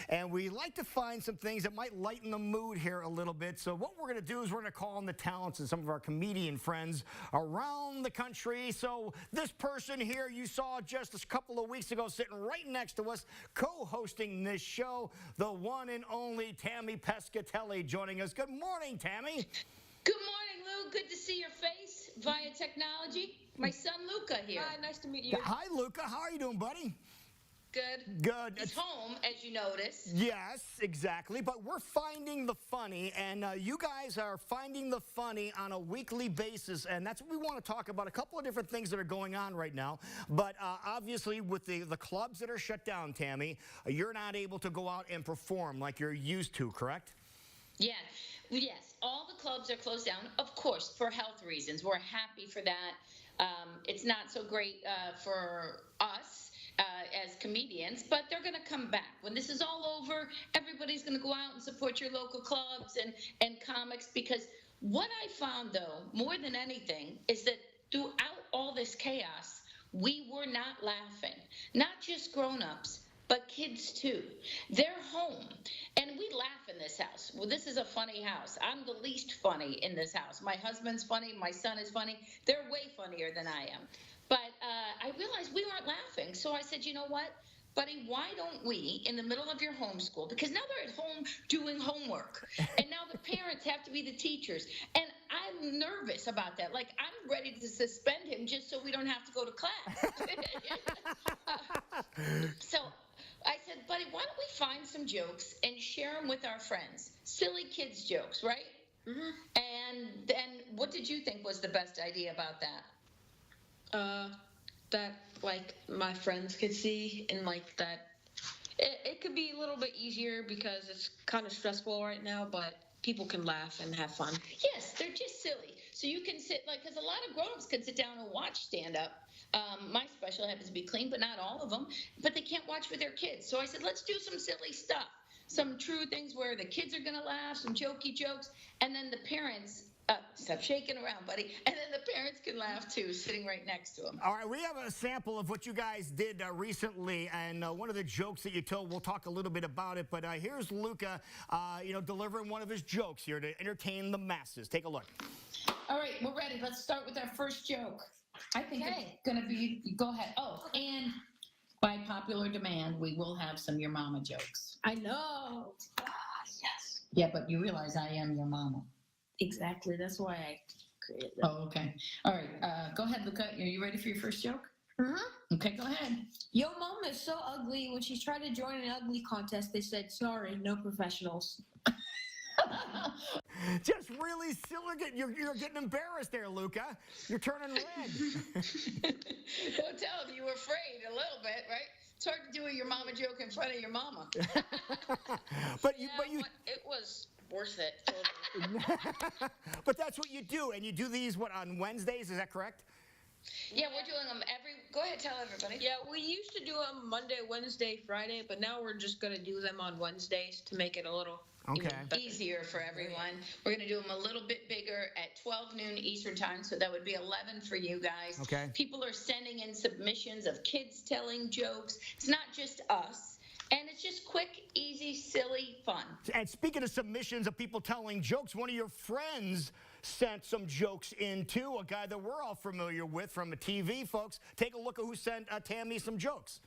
And we like to find some things that might lighten the mood here a little bit. So what we're going to do is we're going to call on the talents and some of our comedian friends around the country. So this person here you saw just a couple of weeks ago sitting right next to us, co-hosting this show, the one and only Tammy Pescatelli joining us. Good morning, Tammy. Good morning, Lou. Good to see your face via technology. My son, Luca, here. Hi, nice to meet you. Hi, Luca. How are you doing, buddy? Good. Good. He's home, as you notice. Yes, exactly. But we're finding the funny, and you guys are finding the funny on a weekly basis, and that's what we want to talk about. A couple of different things that are going on right now. But obviously, with the clubs that are shut down, Tammy, you're not able to go out and perform like you're used to, correct? Yeah. Yes, all the clubs are closed down, of course, for health reasons. We're happy for that. It's not so great for us as comedians, but they're going to come back. When this is all over, everybody's going to go out and support your local clubs and comics, because what I found, though, more than anything, is that throughout all this chaos, we were not laughing. Not just grown-ups, but kids too. They're home, and we laugh in this house. Well, this is a funny house. I'm the least funny in this house. My husband's funny. My son is funny. They're way funnier than I am. But I realized we weren't laughing. So I said, you know what, buddy, why don't we, in the middle of your homeschool, because now they're at home doing homework, and now the parents have to be the teachers. And I'm nervous about that. Like, I'm ready to suspend him just so we don't have to go to class. So I said, buddy, why don't we find some jokes and share them with our friends? Silly kids jokes, right? Mm-hmm. And then what did you think was the best idea about that? That like my friends could see, and like that it could be a little bit easier because it's kind of stressful right now, but people can laugh and have fun. Yes, they're just silly. So you can sit, like, because a lot of grown-ups can sit down and watch stand-up. My special happens to be clean, but not all of them. But they can't watch with their kids. So I said, let's do some silly stuff, some true things where the kids are going to laugh, some jokey jokes, and then the parents. Stop shaking around, buddy. And then the parents can laugh, too, sitting right next to them. All right, we have a sample of what you guys did recently, and one of the jokes that you told, we'll talk a little bit about it, but here's Luca, delivering one of his jokes here to entertain the masses. Take a look. All right, we're ready. Let's start with our first joke. I think it's going to be, go ahead. Oh, and by popular demand, we will have some Your Mama jokes. I know. Yes. Yeah, but you realize I am your mama. Exactly. That's why I created it. Oh, okay. All right. Go ahead, Luca. Are you ready for your first joke? Mm-hmm. Okay, go ahead. Yo, mom is so ugly. When she tried to join an ugly contest, they said, sorry, no professionals. Just really silly. You're getting embarrassed there, Luca. You're turning red. Don't tell them you were afraid a little bit, right? It's hard to do a Your Mama joke in front of your mama. but it was worth it. Totally. But that's what you do, and you do these, what, on Wednesdays, is that correct? Yeah, we're doing them go ahead, tell everybody. Yeah, we used to do them Monday, Wednesday, Friday, but now we're just going to do them on Wednesdays to make it a little easier for everyone. We're going to do them a little bit bigger at 12 noon Eastern time, so that would be 11 for you guys. Okay. People are sending in submissions of kids telling jokes. It's not just us. And it's just quick, easy, silly fun. And speaking of submissions of people telling jokes, one of your friends sent some jokes in, too, a guy that we're all familiar with from the TV, folks. Take a look at who sent Tammy some jokes.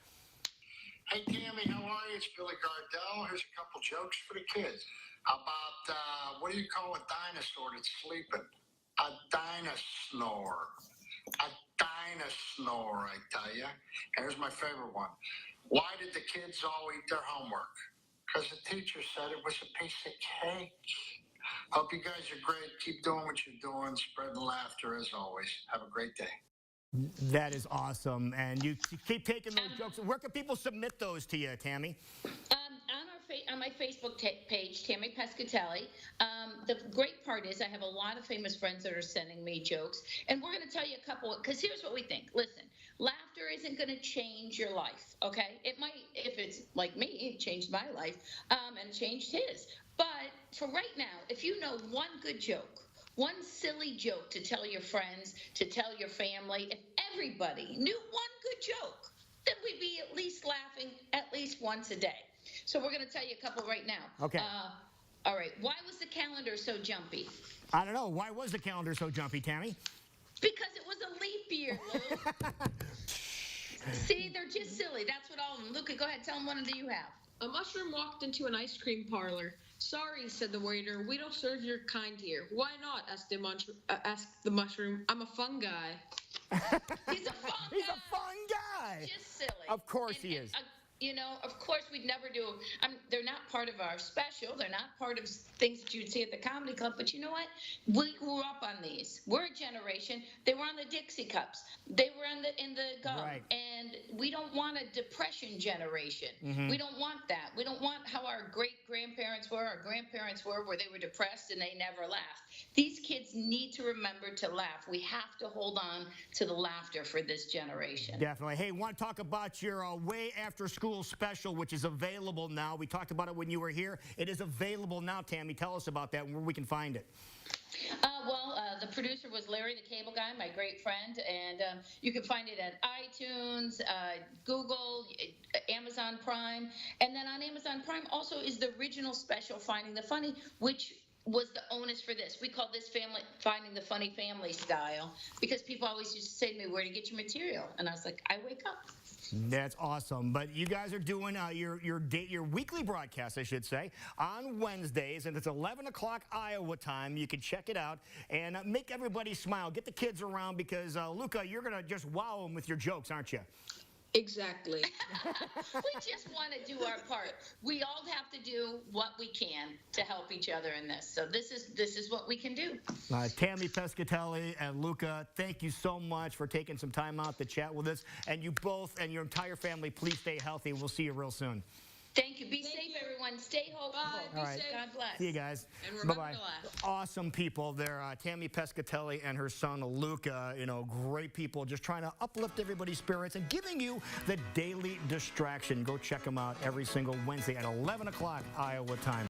Hey, Tammy, how are you? It's Billy Gardell. Here's a couple jokes for the kids. How about, what do you call a dinosaur that's sleeping? A dinosaur. A dinosaur, I tell you. Here's my favorite one. Why did the kids all eat their homework? Because the teacher said it was a piece of cake. Hope you guys are great. Keep doing what you're doing. Spreading laughter as always. Have a great day. That is awesome. And you keep taking those jokes. Where can people submit those to you, Tammy? On my Facebook page, Tammy Pescatelli. The great part is I have a lot of famous friends that are sending me jokes, and we're going to tell you a couple, because here's what we think. Listen, laughter isn't going to change your life, okay? It might, if it's like me, it changed my life and changed his. But for right now, if you know one good joke, one silly joke to tell your friends, to tell your family, if everybody knew one good joke, then we'd be at least laughing at least once a day. So we're going to tell you a couple right now. Okay. All right. Why was the calendar so jumpy? I don't know. Why was the calendar so jumpy, Tammy? Because it was a leap year, Lou. See, they're just silly. That's what all of them. Luca, go ahead. Tell them one of you have. A mushroom walked into an ice cream parlor. Sorry, said the waiter. We don't serve your kind here. Why not? Asked the mushroom. I'm a fun guy. He's a fun guy. He's a fun guy. Just silly. Of course he is. You know, of course we'd never do. They're not part of our special. They're not part of things that you'd see at the comedy club. But you know what? We grew up on these. We're a generation. They were on the Dixie cups. They were in the gum. Right. And we don't want a depression generation. We don't want that. We don't want how our great grandparents were, our grandparents were, where they were depressed and they never laughed. These kids need to remember to laugh. We have to hold on to the laughter for this generation. Definitely. Hey, want to talk about your way after school special, which is available now. We talked about it when you were here. It is available now, Tammy. Tell us about that and where we can find it. The producer was Larry, the cable guy, my great friend, and you can find it at iTunes, Google, Amazon Prime, and then on Amazon Prime also is the original special, Finding the Funny, which was the onus for this. We call this family Finding the Funny family style because people always used to say to me, where do you get your material? And I was like, I wake up. That's awesome. But you guys are doing your weekly broadcast, I should say, on Wednesdays, and it's 11 o'clock Iowa time. You can check it out and make everybody smile. Get the kids around because, Luca, you're going to just wow them with your jokes, aren't you? Exactly. We just want to do our part. We all have to do what we can to help each other in this. So this is what we can do. Tammy Pescatelli and Luca, thank you so much for taking some time out to chat with us. And you both and your entire family, please stay healthy. We'll see you real soon. Thank you. Be safe, everyone. Stay hopeful. Bye. All right. God bless. See you guys. And remember Bye-bye. to laugh. Awesome people. They're Tammy Pescatelli and her son Luca. You know, great people. Just trying to uplift everybody's spirits and giving you the daily distraction. Go check them out every single Wednesday at 11 o'clock Iowa time.